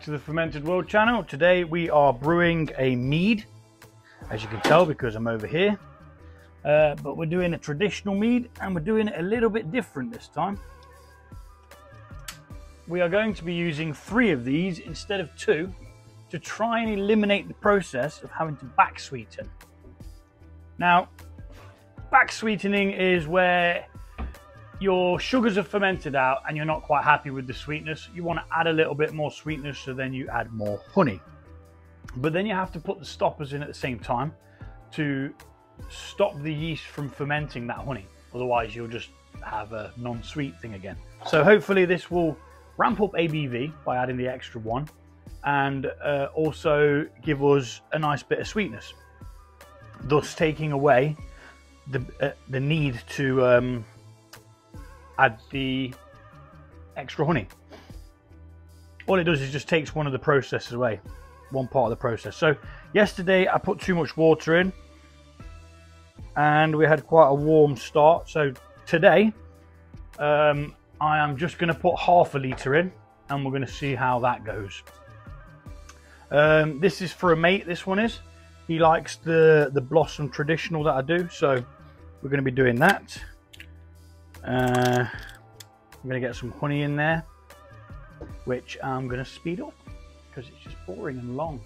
to the Fermented World channel. Today we are brewing a mead, as you can tell because I'm over here. But we're doing a traditional mead and we're doing it a little bit different this time. We are going to be using 3 of these instead of 2 to try and eliminate the process of having to back sweeten. Now, back sweetening is where your sugars are fermented out and you're not quite happy with the sweetness. You want to add a little bit more sweetness, so then you add more honey. But then you have to put the stoppers in at the same time to stop the yeast from fermenting that honey. Otherwise you'll just have a non-sweet thing again. So hopefully this will ramp up ABV by adding the extra 1 and also give us a nice bit of sweetness, thus taking away the need to add the extra honey. All it does is just takes one of the processes away, one part of the process. So yesterday I put too much water in and we had quite a warm start. So today I am just going to put half a litre in and we're going to see how that goes. This is for a mate, this one is. He likes the Blossom Traditional that I do, so we're going to be doing that. I'm going to get some honey in there, which I'm going to speed up because it's just boring and long.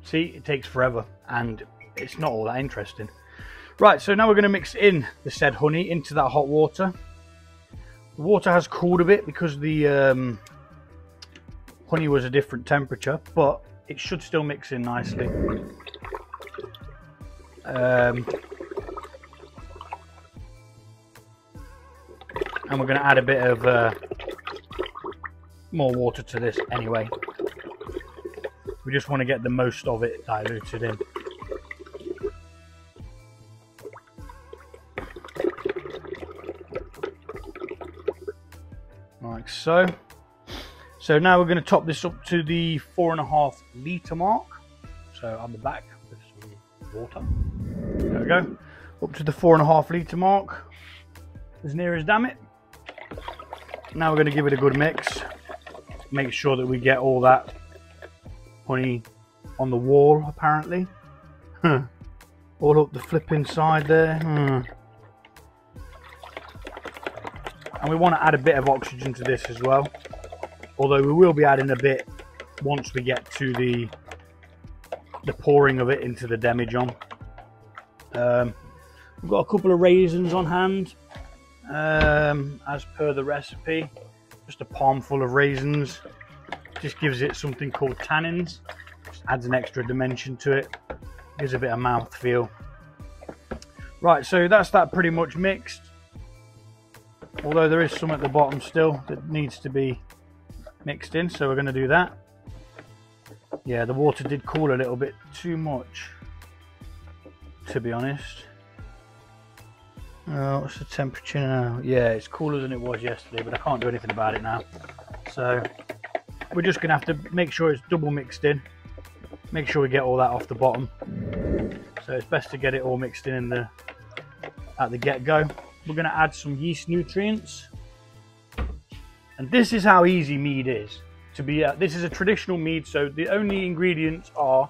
See, it takes forever and it's not all that interesting. Right, so now we're going to mix in the said honey into that hot water. The water has cooled a bit because the honey was a different temperature, but it should still mix in nicely. And we're going to add a bit of more water to this anyway. We just want to get the most of it diluted in. Like so. So now we're going to top this up to the 4.5 litre mark. So I'll be back with some water. There we go. Up to the 4.5 litre mark. As near as damn it. Now we're going to give it a good mix. Make sure that we get all that honey on the wall, apparently. All up the flipping side there. And we want to add a bit of oxygen to this as well, although we will be adding a bit once we get to the pouring of it into the demijohn. We've got a couple of raisins on hand, as per the recipe. Just a palmful of raisins. Just gives it something called tannins. Just adds an extra dimension to it. Gives a bit of mouth feel. Right, so that's that pretty much mixed. Although there is some at the bottom still that needs to be mixed in, so we're going to do that. Yeah, the water did cool a little bit too much, to be honest. Oh, what's the temperature now? Yeah, it's cooler than it was yesterday, but I can't do anything about it now. So we're just going to have to make sure it's double mixed in. Make sure we get all that off the bottom. So it's best to get it all mixed in at the get-go. We're going to add some yeast nutrients, and this is how easy mead is to be. This is a traditional mead, so the only ingredients are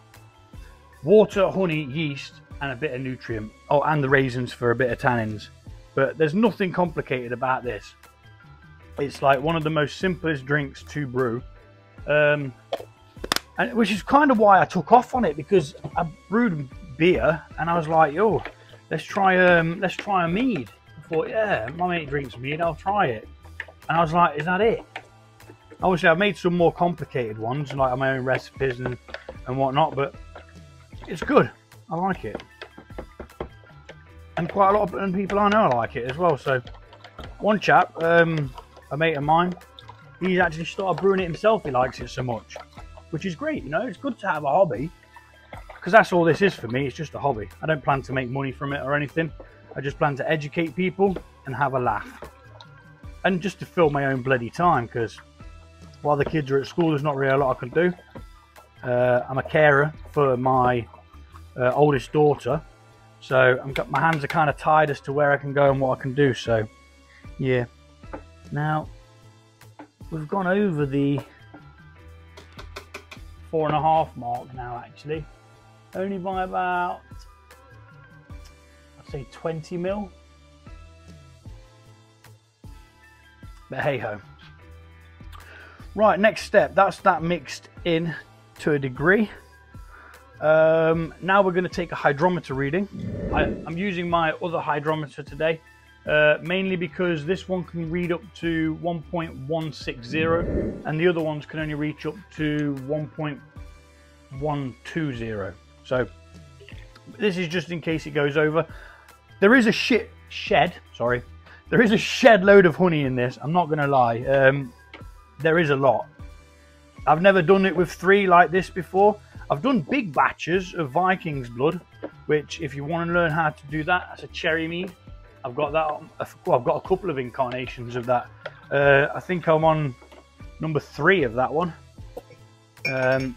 water, honey, yeast, and a bit of nutrient. Oh, and the raisins for a bit of tannins. But there's nothing complicated about this. It's like one of the most simplest drinks to brew, and which is kind of why I took off on it, because I brewed beer and I was like, yo, let's try a mead. I thought, yeah, my mate drinks mead, I'll try it. And I was like, is that it? Obviously I've made some more complicated ones, like my own recipes and whatnot, but it's good. I like it. And quite a lot of people I know like it as well. So one chap, a mate of mine, he's actually started brewing it himself. He likes it so much, which is great. You know, it's good to have a hobby, because that's all this is for me. It's just a hobby. I don't plan to make money from it or anything. I just plan to educate people and have a laugh, and just to fill my own bloody time, because while the kids are at school, there's not really a lot I can do. I'm a carer for my oldest daughter, so my hands are kind of tied as to where I can go and what I can do. So yeah, now we've gone over the 4.5 mark now, actually, only by about, I'd say 20 mil, but hey ho. Right, next step, that's that mixed in to a degree. Now we're going to take a hydrometer reading. I'm using my other hydrometer today, mainly because this one can read up to 1.160 and the other ones can only reach up to 1.120. So this is just in case it goes over. There is a shed load of honey in this, I'm not going to lie. There is a lot. I've never done it with 3 like this before. I've done big batches of Viking's blood, which if you want to learn how to do that, that's a cherry mead. I've got that. Well, I've got a couple of incarnations of that. I think I'm on number 3 of that one, and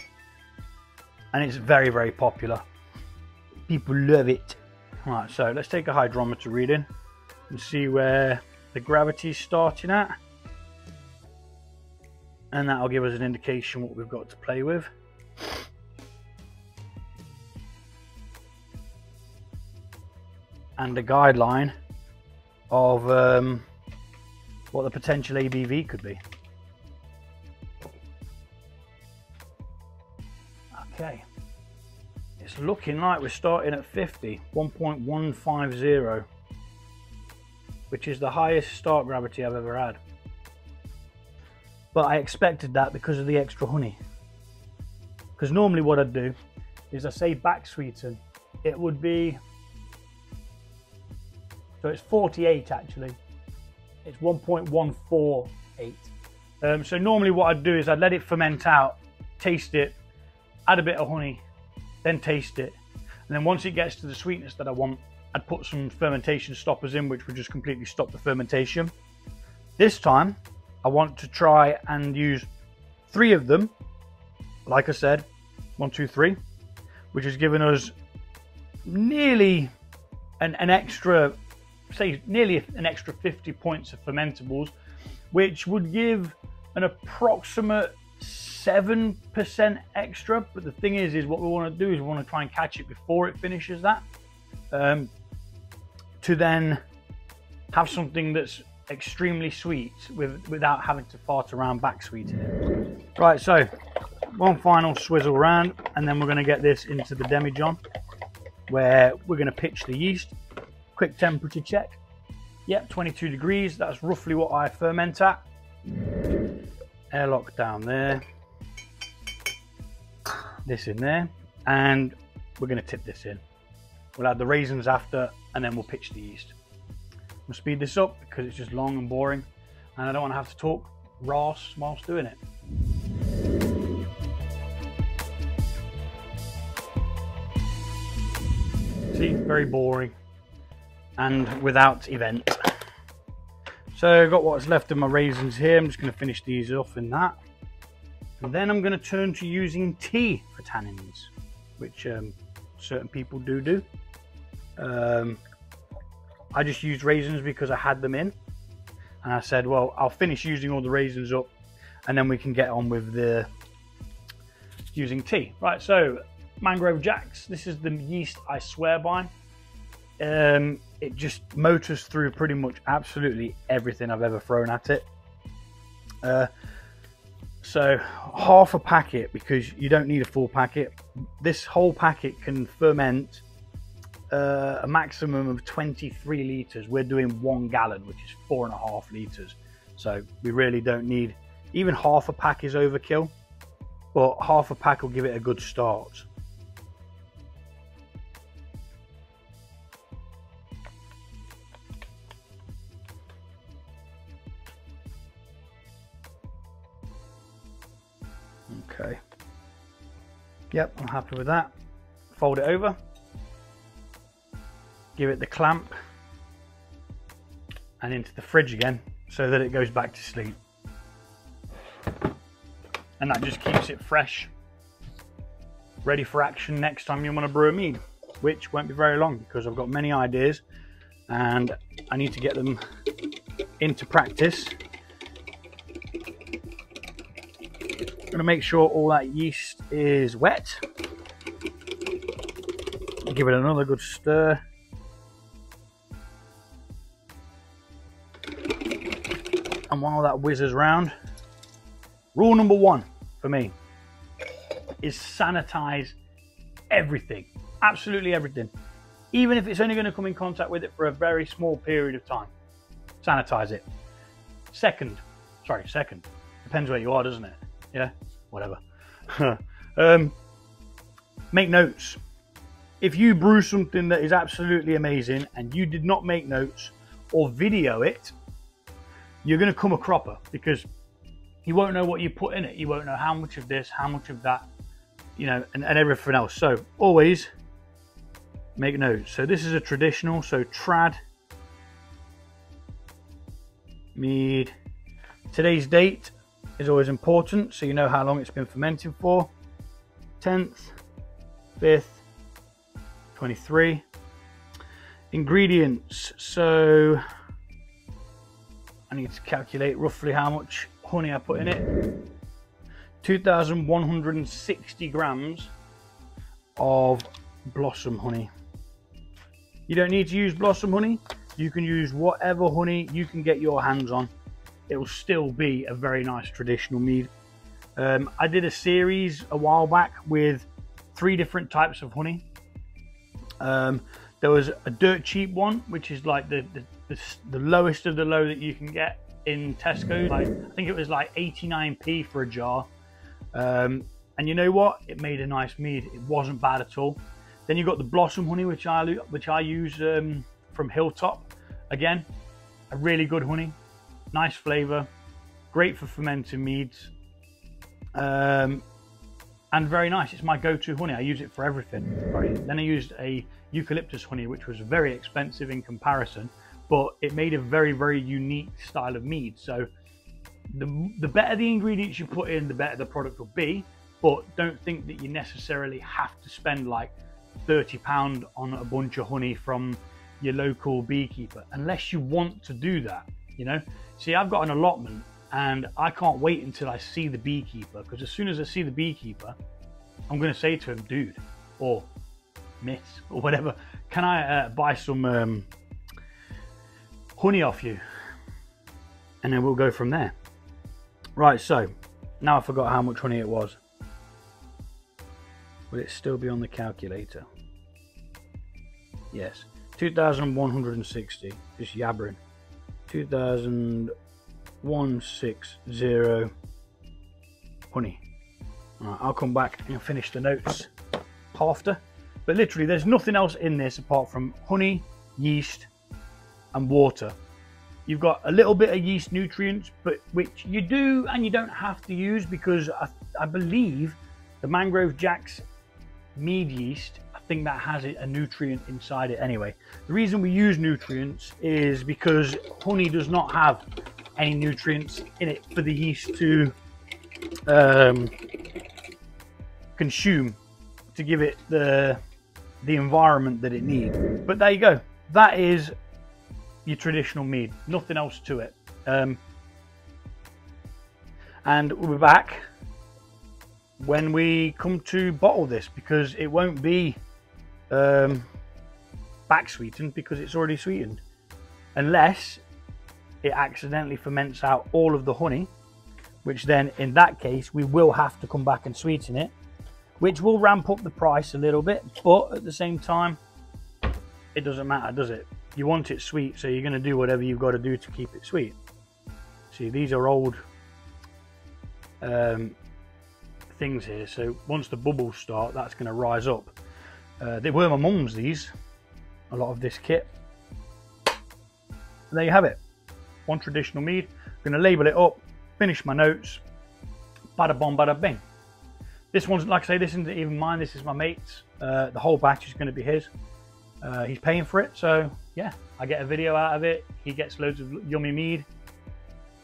it's very, very popular. People love it. All right, so let's take a hydrometer reading and see where the gravity's starting at. And that'll give us an indication what we've got to play with. And a guideline of what the potential ABV could be. Okay, it's looking like we're starting at 50, 1.150, which is the highest start gravity I've ever had. But I expected that because of the extra honey. Because normally what I'd do is I say Backsweeten. It would be, so it's 48 actually. It's 1.148. So normally what I'd do is I'd let it ferment out, taste it, add a bit of honey, then taste it. And then once it gets to the sweetness that I want, I'd put some fermentation stoppers in, which would just completely stop the fermentation. This time, I want to try and use 3 of them, like I said, 1, 2, 3, which has given us nearly an extra, say nearly an extra 50 points of fermentables, which would give an approximate 7% extra. But the thing is what we want to do is we want to try and catch it before it finishes that, to then have something that's extremely sweet without having to fart around Backsweetening. Right, so one final swizzle round and then we're going to get this into the demijohn where we're going to pitch the yeast. Quick temperature check. Yep, 22 degrees. That's roughly what I ferment at. Airlock down there. This in there. And we're going to tip this in. We'll add the raisins after and then we'll pitch the yeast. We'll speed this up because it's just long and boring and I don't want to have to talk ras whilst doing it. See, very boring and without event. So I've got what's left of my raisins here. I'm just going to finish these off in that. And then I'm going to turn to using tea for tannins, which certain people do. I just used raisins because I had them in and I said, well, I'll finish using all the raisins up and then we can get on with the using tea. Right, so Mangrove Jacks, this is the yeast I swear by. It just motors through pretty much absolutely everything I've ever thrown at it. So half a packet, because you don't need a full packet. This whole packet can ferment a maximum of 23 litres. We're doing 1 gallon, which is 4.5 litres. So we really don't need, even half a pack is overkill, but half a pack will give it a good start. Okay. Yep, I'm happy with that. Fold it over. Give it the clamp and into the fridge again so that it goes back to sleep. and that just keeps it fresh, ready for action next time you want to brew a mead, which won't be very long because I've got many ideas and I need to get them into practice. I'm going to make sure all that yeast is wet. Give it another good stir. And while that whizzes round, rule number one for me is sanitize everything, absolutely everything. Even if it's only going to come in contact with it for a very small period of time, sanitize it. Second, depends where you are, doesn't it? Yeah, whatever. Make notes. If you brew something that is absolutely amazing and you did not make notes or video it, you're going to come a cropper, because you won't know what you put in it. You won't know how much of this, how much of that, you know, and everything else. So always make notes. So this is a traditional, so trad, mead. Today's date is always important, so you know how long it's been fermenting for. 10th, 5th, 23. Ingredients, so I need to calculate roughly how much honey I put in it. 2,160 grams of blossom honey. You don't need to use blossom honey. You can use whatever honey you can get your hands on. It will still be a very nice traditional mead. I did a series a while back with 3 different types of honey. There was a dirt cheap one, which is like the lowest of the low that you can get in Tesco. I think it was like 89p for a jar. And you know what? It made a nice mead. It wasn't bad at all. Then you got the blossom honey, which I use from Hilltop. Again, a really good honey, nice flavour, great for fermenting meads, and very nice. It's my go-to honey. I use it for everything. Right. Then I used a eucalyptus honey, which was very expensive in comparison, but it made a very, very unique style of mead. So the better the ingredients you put in, the better the product will be. But don't think that you necessarily have to spend like £30 on a bunch of honey from your local beekeeper, unless you want to do that, you know. See, I've got an allotment and I can't wait until I see the beekeeper, because as soon as I see the beekeeper, I'm going to say to him, dude, or miss, or whatever, can I buy some honey off you? And then we'll go from there. Right, so now I forgot how much honey it was. Will it still be on the calculator? Yes, 2,160, just yabbering. 2,160 honey. Right, I'll come back and finish the notes after. But literally, there's nothing else in this apart from honey, yeast, and water. You've got a little bit of yeast nutrients, but which you do and you don't have to use, because I believe the Mangrove Jack's mead yeast, I think that has a nutrient inside it anyway. The reason we use nutrients is because honey does not have any nutrients in it for the yeast to consume, to give it the environment that it needs. But there you go, that is your traditional mead, nothing else to it. And we'll be back when we come to bottle this, because it won't be back sweetened, because it's already sweetened, unless it accidentally ferments out all of the honey, which then in that case we will have to come back and sweeten it, which will ramp up the price a little bit, but at the same time it doesn't matter, does it? You want it sweet, so you're going to do whatever you've got to do to keep it sweet. See, these are old things here, so once the bubbles start, that's going to rise up. They were my mum's, these, a lot of this kit. And there you have it, one traditional mead. I'm going to label it up, finish my notes, bada bom bada bing. This one's, like I say, this isn't even mine, this is my mate's. The whole batch is going to be his. He's paying for it, so yeah, I get a video out of it, he gets loads of yummy mead.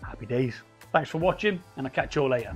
Happy days. Thanks for watching, and I'll catch you all later.